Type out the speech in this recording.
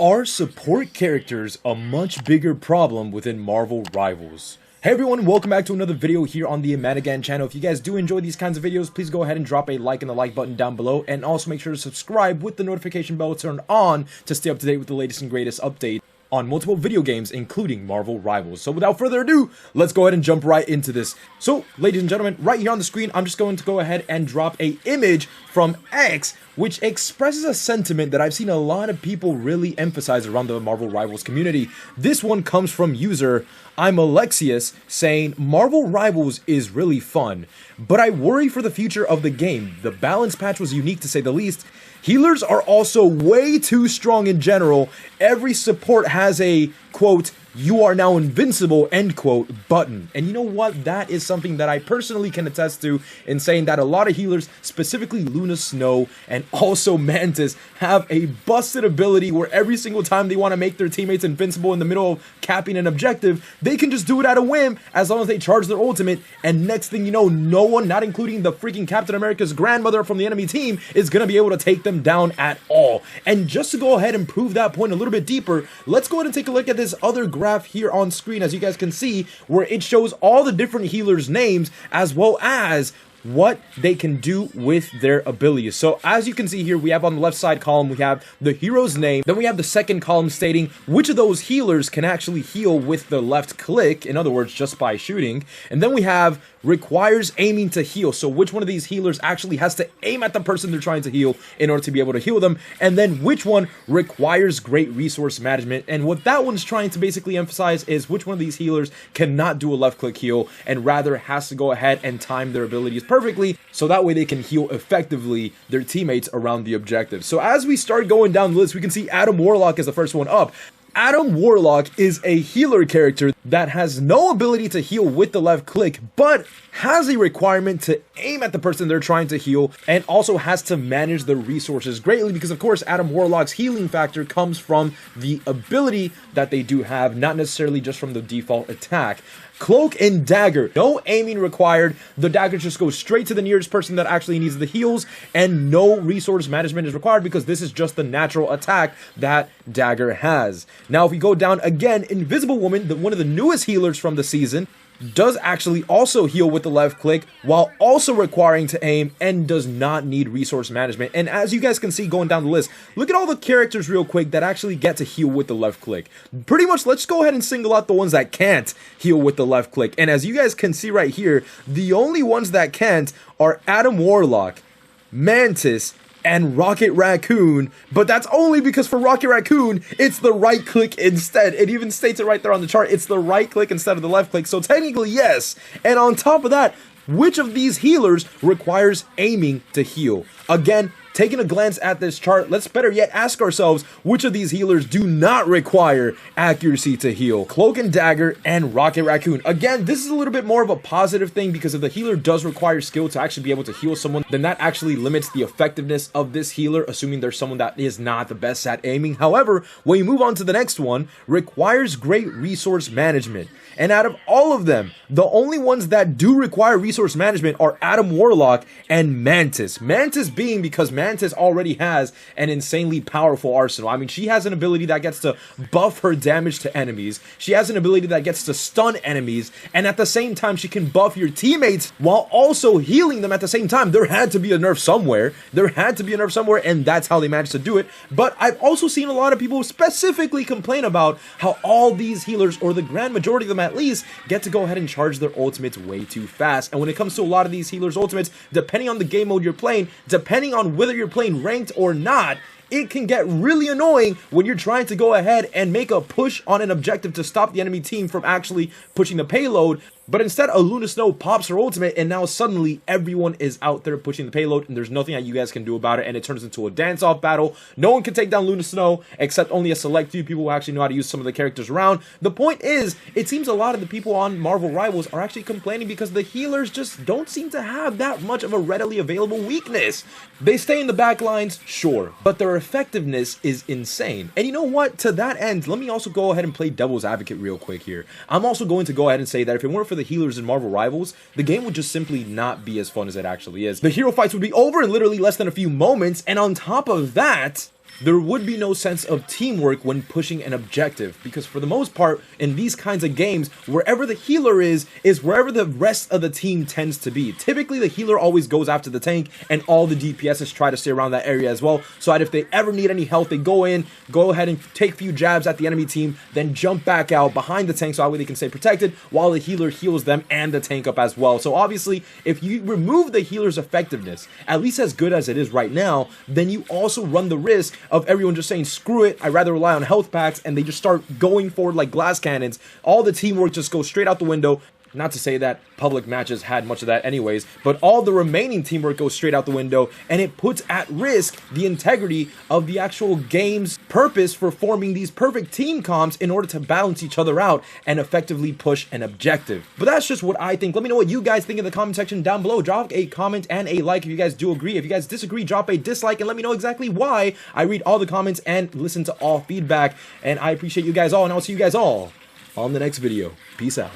Are support characters a much bigger problem within Marvel Rivals? Hey everyone, welcome back to another video here on the Emanigan channel. If you guys do enjoy these kinds of videos, please go ahead and drop a like in the like button down below, and also make sure to subscribe with the notification bell turned on to stay up to date with the latest and greatest update on multiple video games, including Marvel Rivals. So without further ado, let's go ahead and jump right into this. So, ladies and gentlemen, right here on the screen, I'm just going to go ahead and drop a image from X, which expresses a sentiment that I've seen a lot of people really emphasize around the Marvel Rivals community. This one comes from user I'm Alexius, saying, Marvel Rivals is really fun, but I worry for the future of the game. The balance patch was unique to say the least. Healers are also way too strong in general. Every support has a, quote, "you are now invincible," end quote, button. And you know what? That is something that I personally can attest to in saying that a lot of healers, specifically Luna Snow and also Mantis, have a busted ability where every single time they want to make their teammates invincible in the middle of capping an objective, they can just do it at a whim as long as they charge their ultimate, and next thing you know, no one, not including the freaking Captain America's grandmother from the enemy team, is going to be able to take them down at all. And just to go ahead and prove that point a little bit deeper, let's go ahead and take a look at this other graph here on screen, as you guys can see, where it shows all the different healers' names as well as what they can do with their abilities. So as you can see here, we have on the left side column, we have the hero's name. Then we have the second column stating which of those healers can actually heal with the left click, in other words, just by shooting. And then we have requires aiming to heal. So which one of these healers actually has to aim at the person they're trying to heal in order to be able to heal them. And then which one requires great resource management. And what that one's trying to basically emphasize is which one of these healers cannot do a left click heal and rather has to go ahead and time their abilities perfectly, so that way they can heal effectively their teammates around the objective. So as we start going down the list, we can see Adam Warlock is the first one up. Adam Warlock is a healer character that has no ability to heal with the left click, but has a requirement to aim at the person they're trying to heal, and also has to manage the resources greatly because, of course, Adam Warlock's healing factor comes from the ability that they do have, not necessarily just from the default attack. Cloak and dagger, no aiming required. The dagger just goes straight to the nearest person that actually needs the heals, and no resource management is required because this is just the natural attack that dagger has. Now, if we go down again, Invisible Woman, one of the newest healers from the season, does actually also heal with the left click while also requiring to aim and does not need resource management. And as you guys can see going down the list, look at all the characters real quick that actually get to heal with the left click. Pretty much, let's go ahead and single out the ones that can't heal with the left click. And as you guys can see right here, the only ones that can't are Adam Warlock, Mantis, and Rocket Raccoon, but that's only because for Rocket Raccoon, it's the right click instead. It even states it right there on the chart. It's the right click instead of the left click, so technically yes. And on top of that, which of these healers requires aiming to heal? Again, taking a glance at this chart, let's better yet ask ourselves which of these healers do not require accuracy to heal. Cloak and Dagger and Rocket Raccoon. Again, this is a little bit more of a positive thing because if the healer does require skill to actually be able to heal someone, then that actually limits the effectiveness of this healer, assuming there's someone that is not the best at aiming. However, when you move on to the next one, requires great resource management. And out of all of them, the only ones that do require resource management are Adam Warlock and Mantis. Mantis being because Mantis already has an insanely powerful arsenal. I mean, she has an ability that gets to buff her damage to enemies. She has an ability that gets to stun enemies. And at the same time, she can buff your teammates while also healing them at the same time. There had to be a nerf somewhere. There had to be a nerf somewhere, and that's how they managed to do it. But I've also seen a lot of people specifically complain about how all these healers, or the grand majority of them at least, get to go ahead and charge their ultimates way too fast. And when it comes to a lot of these healers' ultimates, depending on the game mode you're playing, depending on whether you're playing ranked or not, it can get really annoying when you're trying to go ahead and make a push on an objective to stop the enemy team from actually pushing the payload. But instead, a Luna Snow pops her ultimate, and now suddenly everyone is out there pushing the payload, and there's nothing that you guys can do about it, and it turns into a dance-off battle. No one can take down Luna Snow, except only a select few people who actually know how to use some of the characters around. The point is, it seems a lot of the people on Marvel Rivals are actually complaining because the healers just don't seem to have that much of a readily available weakness. They stay in the back lines, sure, but their effectiveness is insane. And you know what? To that end, let me also go ahead and play devil's advocate real quick here. I'm also going to go ahead and say that if it weren't for the healers in Marvel Rivals, the game would just simply not be as fun as it actually is. The hero fights would be over in literally less than a few moments, and on top of that, there would be no sense of teamwork when pushing an objective, because for the most part in these kinds of games, wherever the healer is wherever the rest of the team tends to be. Typically the healer always goes after the tank, and all the DPSs try to stay around that area as well, so that if they ever need any help, they go ahead and take a few jabs at the enemy team, then jump back out behind the tank so that way they can stay protected while the healer heals them and the tank up as well. So obviously if you remove the healer's effectiveness, at least as good as it is right now, then you also run the risk of everyone just saying screw it, I'd rather rely on health packs, and they just start going forward like glass cannons. All the teamwork just goes straight out the window. Not to say that public matches had much of that anyways, but all the remaining teamwork goes straight out the window, and it puts at risk the integrity of the actual game's purpose for forming these perfect team comps in order to balance each other out and effectively push an objective. But that's just what I think. Let me know what you guys think in the comment section down below. Drop a comment and a like if you guys do agree. If you guys disagree, drop a dislike and let me know exactly why. I read all the comments and listen to all feedback, and I appreciate you guys all, and I'll see you guys all on the next video. Peace out.